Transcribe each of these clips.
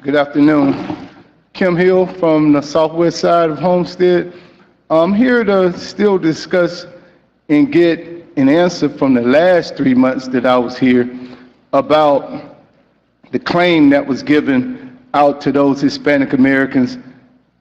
Good afternoon. Kim Hill from the southwest side of Homestead. I'm here to still discuss and get an answer from the last 3 months that I was here about the claim that was given out to those Hispanic Americans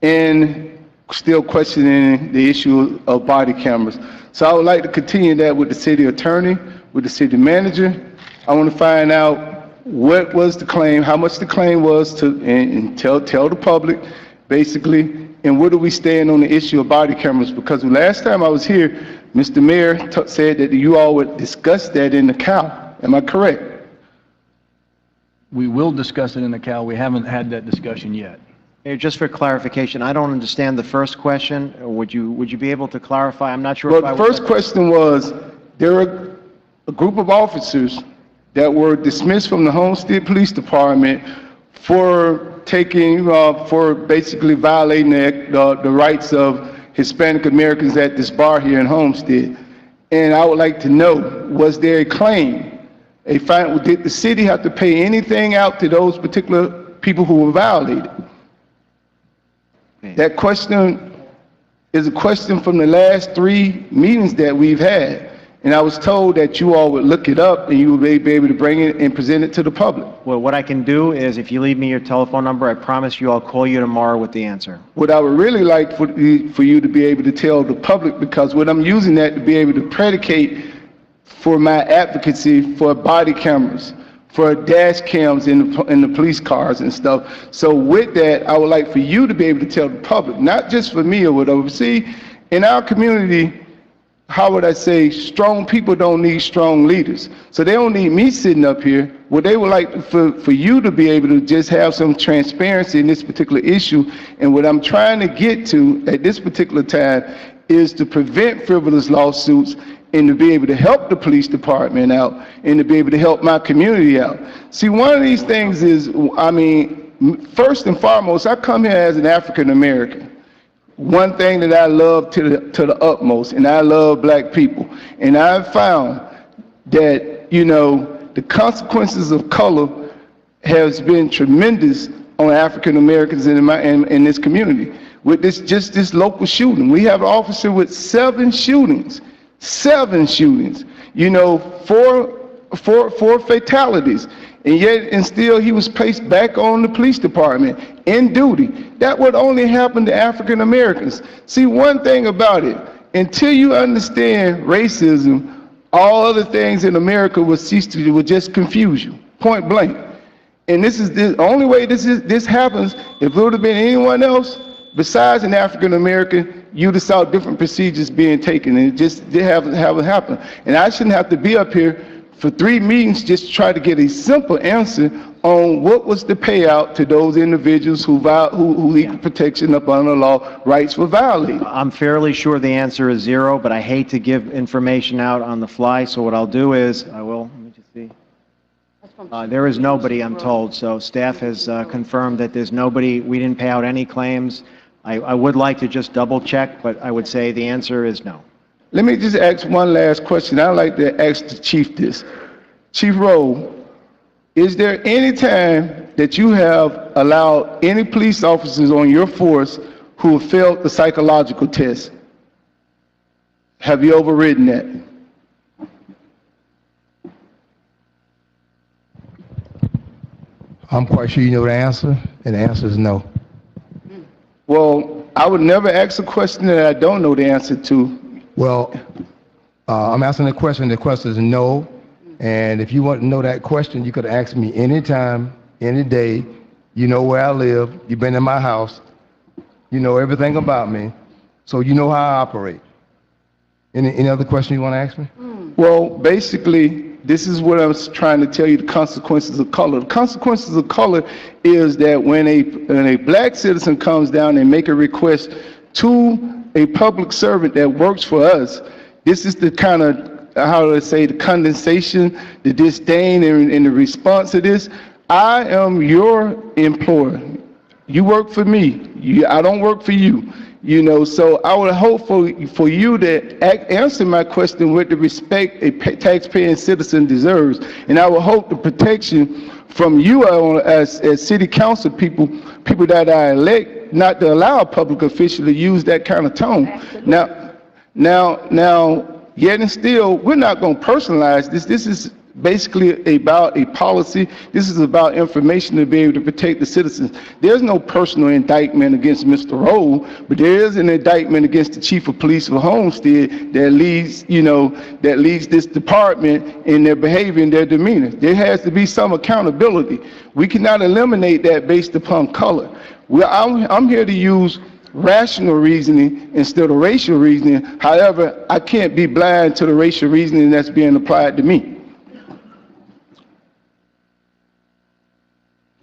and still questioning the issue of body cameras. So I would like to continue that with the city attorney, with the city manager. I want to find out what was the claim, how much the claim was to, and tell the public, basically, and where do we stand on the issue of body cameras? Because the last time I was here, Mr. Mayor said that you all would discuss that in the CAL. Am I correct? We will discuss it in the CAL. We haven't had that discussion yet. Mayor, just for clarification, I don't understand the first question. Would you be able to clarify? I'm not sure Well, if I the first question was, there were a group of officers that were dismissed from the Homestead Police Department for taking, for basically violating the rights of Hispanic Americans at this bar here in Homestead. And I would like to know, was there a claim? Did the city have to pay anything out to those particular people who were violated? That question is a question from the last 3 meetings that we've had. And I was told that you all would look it up and you would be able to bring it and present it to the public. Well, what I can do is, if you leave me your telephone number, I promise you I'll call you tomorrow with the answer. What I would really like for you to be able to tell the public, because what I'm using that to be able to predicate for my advocacy for body cameras, for dash cams in the police cars and stuff. So with that, I would like for you to be able to tell the public, not just for me or whatever. See, in our community, how would I say, strong people don't need strong leaders. So they don't need me sitting up here. What they would like for you to be able to just have some transparency in this particular issue. And what I'm trying to get to at this particular time is to prevent frivolous lawsuits and to be able to help the police department out and to be able to help my community out. See, one of these things is, I mean, first and foremost, I come here as an African American. One thing that I love to the utmost, and I love black people. And I've found that, you know, the consequences of color has been tremendous on African Americans in this community. With this local shooting, we have an officer with 7 shootings, you know, four fatalities. And still he was placed back on the police department in duty. That would only happen to African Americans. See, one thing about it, until you understand racism, all other things in America will just confuse you, point blank. And this is the only way this happens. If it would have been anyone else besides an African American, you'd have saw different procedures being taken, and it just haven't happened. And I shouldn't have to be up here for 3 meetings just to try to get a simple answer on what was the payout to those individuals who equal protection up under law rights were violated. I'm fairly sure the answer is 0, but I hate to give information out on the fly, so what I'll do is, let me just see. There is nobody, I'm told, so staff has confirmed that there's nobody. We didn't pay out any claims. I would like to just double check, but I would say the answer is no. Let me just ask one last question. I'd like to ask the chief this. Chief Rowe, is there any time that you have allowed any police officers on your force who have failed the psychological test? Have you overridden that? I'm quite sure you know the answer, and the answer is no. Well, I would never ask a question that I don't know the answer to. Well, I'm asking the question is no. And if you want to know that question, you could ask me anytime, any day. You know where I live. You've been in my house. You know everything about me. So you know how I operate. Any other question you want to ask me? Well, basically, this is what I was trying to tell you, the consequences of color. The consequences of color is that when a black citizen comes down and make a request to a public servant that works for us, this is the kind of, how do I say, the condensation, the disdain, and the response to this. I am your employer. You work for me. I don't work for you. You know, so I would hope for you to answer my question with the respect a taxpaying citizen deserves. And I would hope the protection from you all as city council people that I elect, not to allow a public official to use that kind of tone. Now, yet and still, we're not going to personalize this. This is basically about a policy. This is about information to be able to protect the citizens. There's no personal indictment against Mr. Rowe, but there is an indictment against the chief of police of Homestead that leads this department in their behavior and their demeanor. There has to be some accountability. We cannot eliminate that based upon color. I'm here to use rational reasoning instead of racial reasoning. However, I can't be blind to the racial reasoning that's being applied to me.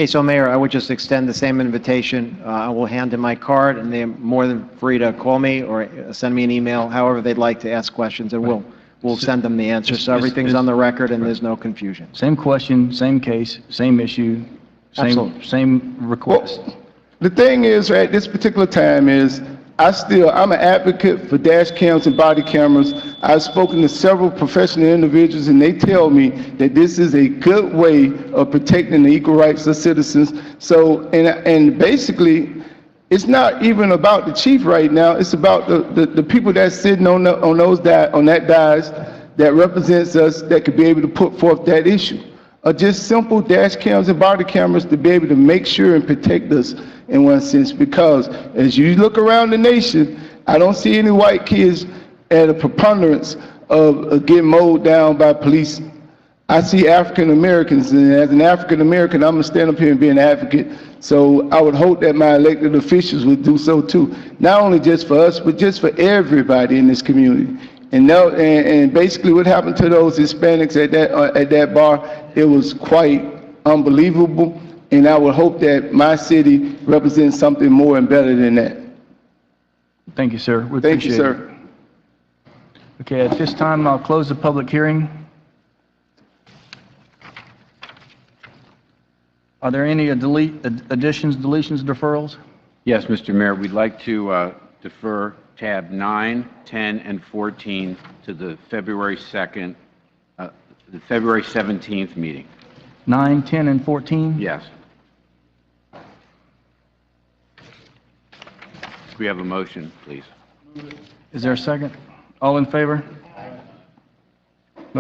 Okay, so Mayor, I would just extend the same invitation. I will hand in my card, and they're more than free to call me or send me an email, however they'd like to ask questions, and we'll send them the answers, so everything's on the record and there's no confusion. Same question, same case, same issue, Absolutely. same request. Well, the thing is, at this particular time is, I'm an advocate for dash cams and body cameras. I've spoken to several professional individuals, and they tell me that this is a good way of protecting the equal rights of citizens. So, and basically, it's not even about the chief right now. It's about the people that's sitting on that dais that represents us, that could be able to put forth that issue. Just simple dash cams and body cameras to be able to make sure and protect us in one sense, because as you look around the nation, I don't see any white kids at a preponderance of getting mowed down by police. I see African Americans, and as an African American, I'm gonna stand up here and be an advocate. So I would hope that my elected officials would do so too, not only just for us, but just for everybody in this community. And basically what happened to those Hispanics at that bar, it was quite unbelievable. And I would hope that my city represents something more and better than that. Thank you, sir. We Thank you, appreciate it. sir. Okay, at this time, I'll close the public hearing. Are there any additions, deletions, deferrals? Yes, Mr. Mayor, we'd like to defer tab 9, 10, and 14 to the February 2nd, the February 17th meeting. 9, 10, and 14? Yes. We have a motion, please. Is there a second? All in favor?